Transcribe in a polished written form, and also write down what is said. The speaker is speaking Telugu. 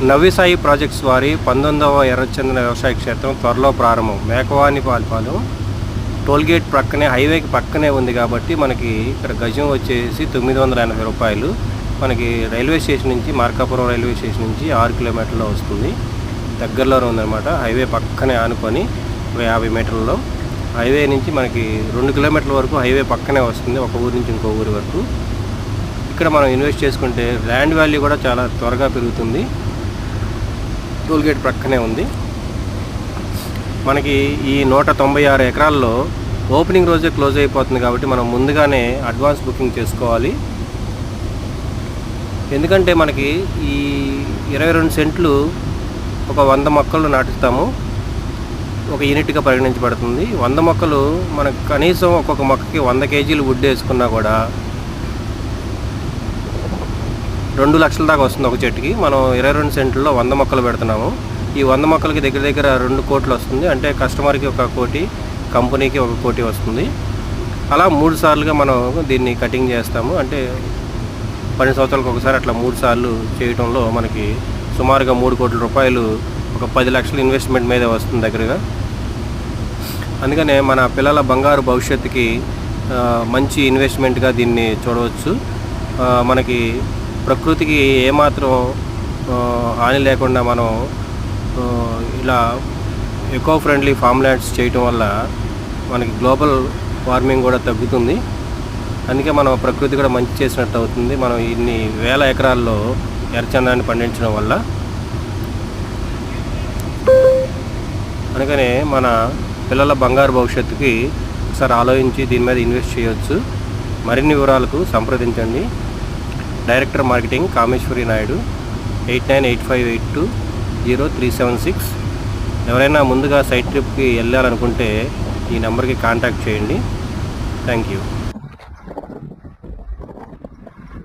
నవ్యసాయి ప్రాజెక్ట్స్ వారి 19వ ఎర్రచందన వ్యవసాయ క్షేత్రం త్వరలో ప్రారంభం. మేకవానిపాలెం టోల్గేట్ ప్రక్కనే, హైవేకి పక్కనే ఉంది కాబట్టి మనకి ఇక్కడ గజం వచ్చేసి 980 రూపాయలు. మనకి రైల్వే స్టేషన్ నుంచి, మార్కాపురం రైల్వే స్టేషన్ నుంచి 6 కిలోమీటర్లో వస్తుంది. దగ్గరలోనే ఉందన్నమాట. హైవే పక్కనే ఆనుకొని 50 మీటర్లలో. హైవే నుంచి మనకి 2 కిలోమీటర్ల వరకు హైవే పక్కనే వస్తుంది, ఒక ఊరి నుంచి ఇంకో ఊరి వరకు. ఇక్కడ మనం ఇన్వెస్ట్ చేసుకుంటే ల్యాండ్ వాల్యూ కూడా చాలా త్వరగా పెరుగుతుంది. టోల్గేట్ ప్రక్కనే ఉంది. మనకి ఈ 196 ఎకరాల్లో ఓపెనింగ్ రోజే క్లోజ్ అయిపోతుంది కాబట్టి మనం ముందుగానే అడ్వాన్స్ బుకింగ్ చేసుకోవాలి. ఎందుకంటే మనకి ఈ 22 సెంట్లు ఒక 100 మొక్కలు నాటుస్తాము, ఒక యూనిట్గా పరిగణించబడుతుంది. 100 మొక్కలు మనకు కనీసం ఒక్కొక్క మొక్కకి 100 కేజీలు వుడ్ వేసుకున్నా కూడా 2 లక్షల దాకా వస్తుంది ఒక చెట్టుకి. మనం 22 సెంట్లలో 100 మొక్కలు పెడుతున్నాము. ఈ 100 మొక్కలకి దగ్గర దగ్గర 2 కోట్లు వస్తుంది. అంటే కస్టమర్కి 1 కోటి, కంపెనీకి 1 కోటి వస్తుంది. అలా 3 సార్లుగా మనం దీన్ని కటింగ్ చేస్తాము. అంటే 12 సంవత్సరాలకు ఒకసారి అట్లా 3 సార్లు చేయడంలో మనకి సుమారుగా 3 కోట్ల రూపాయలు, ఒక 10 లక్షల ఇన్వెస్ట్మెంట్ మీద వస్తుంది దగ్గరగా. అందుకనే మన పిల్లల బంగారు భవిష్యత్తుకి మంచి ఇన్వెస్ట్మెంట్గా దీన్ని చూడవచ్చు. మనకి ప్రకృతికి ఏమాత్రం హాని లేకుండా మనం ఇలా ఎకో ఫ్రెండ్లీ ఫామ్ ల్యాండ్స్ చేయటం వల్ల మనకి గ్లోబల్ వార్మింగ్ కూడా తగ్గుతుంది. అందుకే మనం ప్రకృతి కూడా మంచి చేసినట్టు అవుతుంది మనం ఇన్ని వేల ఎకరాల్లో ఎర్రచందనాన్ని పండించడం వల్ల. అందుకనే మన పిల్లల బంగారు భవిష్యత్తుకి ఒకసారి ఆలోచించి దీని మీద ఇన్వెస్ట్ చేయవచ్చు. మరిన్ని వివరాలకు సంప్రదించండి. Director marketing Kameshwari Naidu, 8985820376. ఎవరైనా ముందుగా సైట్ ట్రిప్కి వెళ్ళాలనుకుంటే ఈ నెంబర్కి కాంటాక్ట్ చేయండి. Thank you.